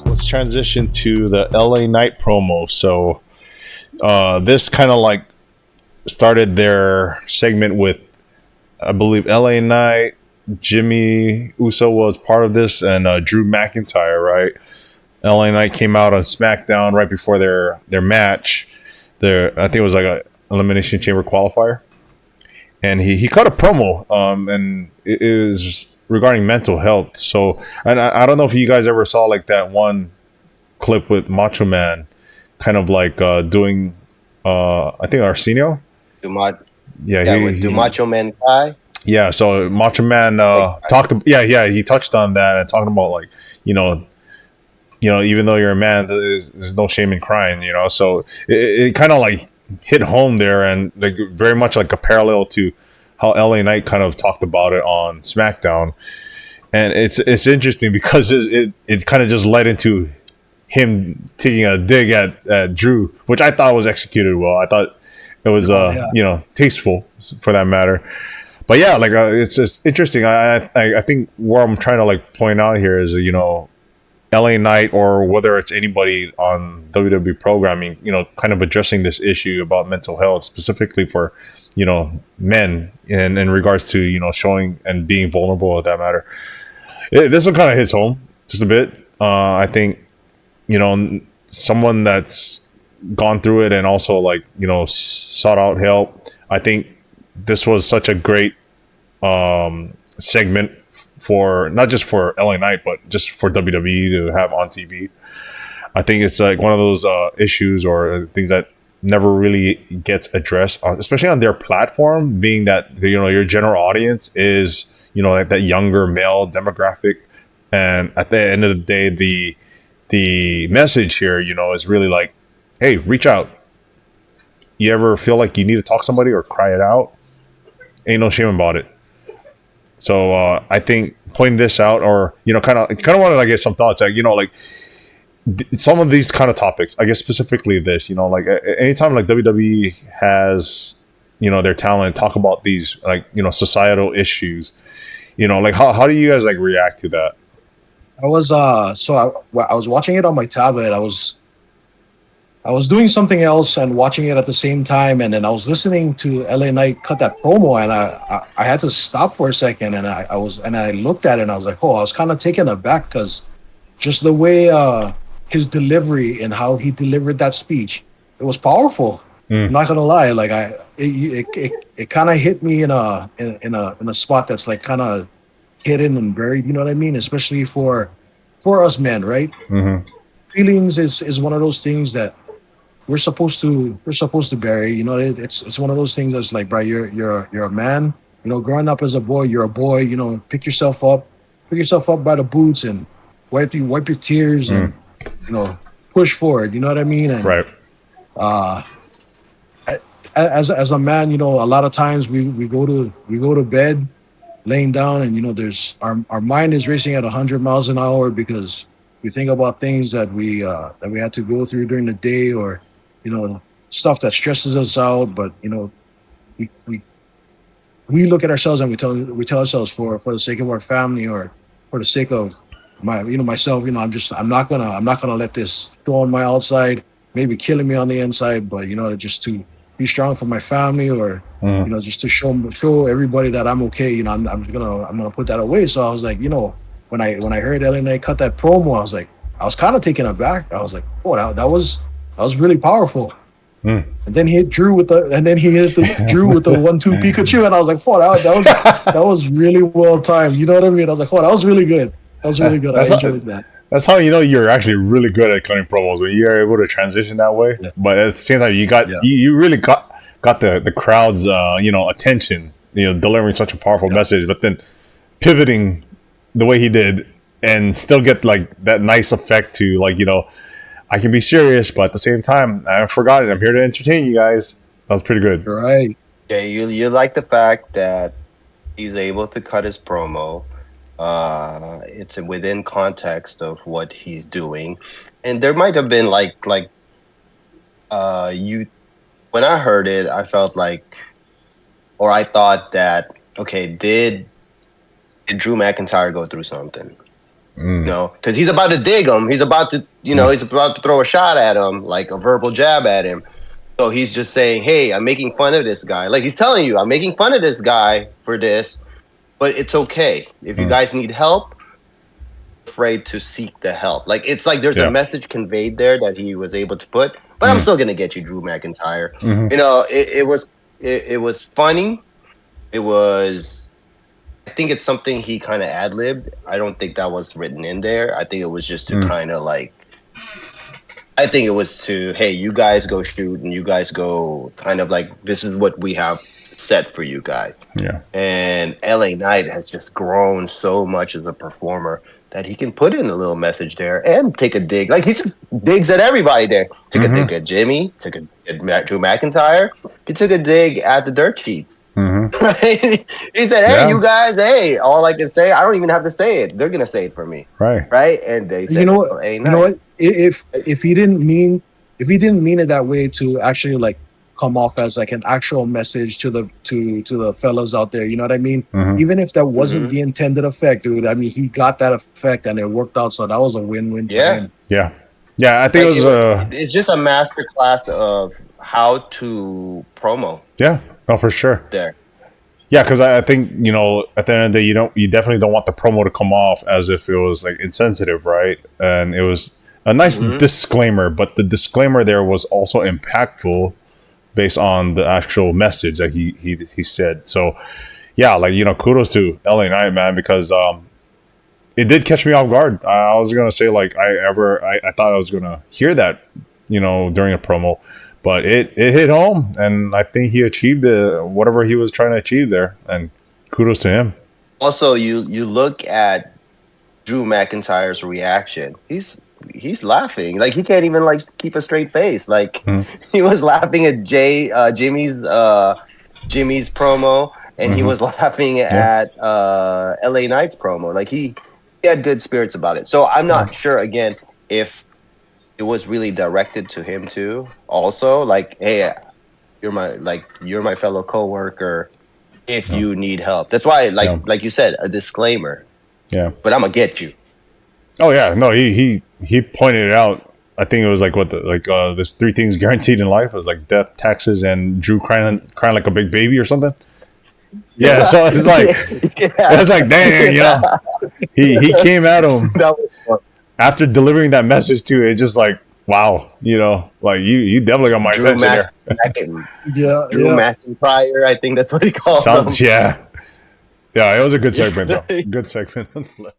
Let's transition to the LA Knight promo. So this kind of like started their segment with, I believe, LA Knight, Jimmy Uso was part of this, and Drew McIntyre, right? LA Knight came out on SmackDown right before their match. I think it was like a Elimination Chamber qualifier, and he cut a promo, and it is regarding mental health. So, and I don't know if you guys ever saw like that one clip with Macho Man, kind of like doing, I think Arsenio. Do Macho Man die? Yeah, so Macho Man he touched on that and talking about like, even though you're a man, there's no shame in crying, So it kind of like hit home there, and like very much like a parallel to how LA Knight kind of talked about it on SmackDown. And it's interesting because it kind of just led into him taking a dig at Drew, which I thought was executed well. I thought it was tasteful for that matter. But yeah, like it's just interesting. I think where I'm trying to like point out here is LA Knight, or whether it's anybody on WWE programming, kind of addressing this issue about mental health, specifically for, men in regards to, showing and being vulnerable at that matter. This one kind of hits home just a bit. I think, someone that's gone through it and also like, sought out help. I think this was such a great segment for not just for LA Knight, but just for WWE to have on TV. I think it's like one of those issues or things that never really gets addressed, especially on their platform, being that your general audience is like that younger male demographic, and at the end of the day, the message here is really like, hey, reach out. You ever feel like you need to talk to somebody or cry it out? Ain't no shame about it. So I think pointing this out, or kind of wanted to get some thoughts, like some of these kind of topics. I guess specifically this, like anytime like WWE has their talent talk about these like societal issues, like how do you guys like react to that? I was I was watching it on my tablet. I was doing something else and watching it at the same time, and then I was listening to LA Knight cut that promo, and I had to stop for a second, and I looked at it, and I was like, I was kind of taken aback because just the way his delivery and how he delivered that speech, it was powerful. I'm not gonna lie, like it kind of hit me in a spot that's like kind of hidden and buried. You know what I mean? Especially for us men, right? Mm-hmm. Feelings is one of those things that we're supposed to bury. It's one of those things that's like, bro, you're a man. Growing up as a boy, you're a boy. Pick yourself up by the boots and wipe your tears and push forward. You know what I mean? And, right. As a man, a lot of times we go to bed laying down, and there's our mind is racing at 100 miles an hour because we think about things that we had to go through during the day, or stuff that stresses us out. But we look at ourselves and we tell ourselves for the sake of our family, or for the sake of myself, I'm not gonna let this go on my outside, maybe killing me on the inside, but just to be strong for my family, or just to show everybody that I'm okay. I'm gonna put that away. So I was like, when I heard LA Knight cut that promo, I was kind of taken aback. I was like, that was really powerful. And then he hit Drew with the 1-2 Pikachu, and I was like, that was really well timed. You know what I mean? I was like, that was really good. That was really good. I enjoyed that. That's how you're actually really good at cutting promos, when you're able to transition that way. Yeah. But at the same time, you really got the crowd's attention, delivering such a powerful message, but then pivoting the way he did and still get like that nice effect to like, I can be serious, but at the same time, I forgot it. I'm here to entertain you guys. That was pretty good. Right. Yeah, you like the fact that he's able to cut his promo. It's within context of what he's doing, and there might have been like when I heard it, I felt like, or I thought that, okay, did Drew McIntyre go through something? You know, because he's about to dig him. He's about to, he's about to throw a shot at him, like a verbal jab at him. So he's just saying, hey, I'm making fun of this guy. Like he's telling you, I'm making fun of this guy for this, but it's okay. If you guys need help, afraid to seek the help. Like it's like there's a message conveyed there that he was able to put, but I'm still gonna get you, Drew McIntyre. You know, it was funny. It was, I think it's something he kind of ad-libbed. I don't think that was written in there. I think it was just to kind of like, I think it was to, hey, you guys go shoot and you guys go kind of like, this is what we have set for you guys. Yeah. And LA Knight has just grown so much as a performer that he can put in a little message there and take a dig. Like he just digs at everybody there. Took a dig at Jimmy, took a dig at Drew McIntyre. He took a dig at the Dirt Sheets. Right? He said, hey, you guys, hey, all I can say, I don't even have to say it. They're going to say it for me. Right. And they said, you know what? If he didn't mean it that way to actually like come off as like an actual message to the fellas out there, you know what I mean? Even if that wasn't the intended effect, dude, I mean, he got that effect and it worked out, so that was a win-win for him. Yeah, I think it's just a master class of how to promo. Yeah, no, for sure. There. Yeah, because I think, you know, at the end of the day, you definitely don't want the promo to come off as if it was like insensitive, right? And it was a nice disclaimer, but the disclaimer there was also impactful based on the actual message that he said. So yeah, like, you know, kudos to LA Knight, man, because it did catch me off guard. I was gonna say like I thought I was gonna hear that, you know, during a promo, but it hit home, and I think he achieved whatever he was trying to achieve there, and kudos to him. Also, you look at Drew McIntyre's reaction. He's laughing. Like he can't even like keep a straight face. Like he was laughing at Jimmy's promo, and he was laughing at LA Knight's promo. Like he had good spirits about it. So I'm not sure again if it was really directed to him too. Also, like, hey, you're my fellow coworker. If you need help, that's why, like you said, a disclaimer. Yeah, but I'm gonna get you. Oh yeah, no, he pointed it out. I think it was like there's 3 things guaranteed in life. It was like death, taxes, and Drew crying like a big baby or something. Yeah, so it's like it's like dang, you know, he came at him after delivering that message too. It's just like wow, you know, like you definitely got my attention there. Drew McIntyre, I think that's what he called him. Yeah, it was a good segment though. Good segment nonetheless.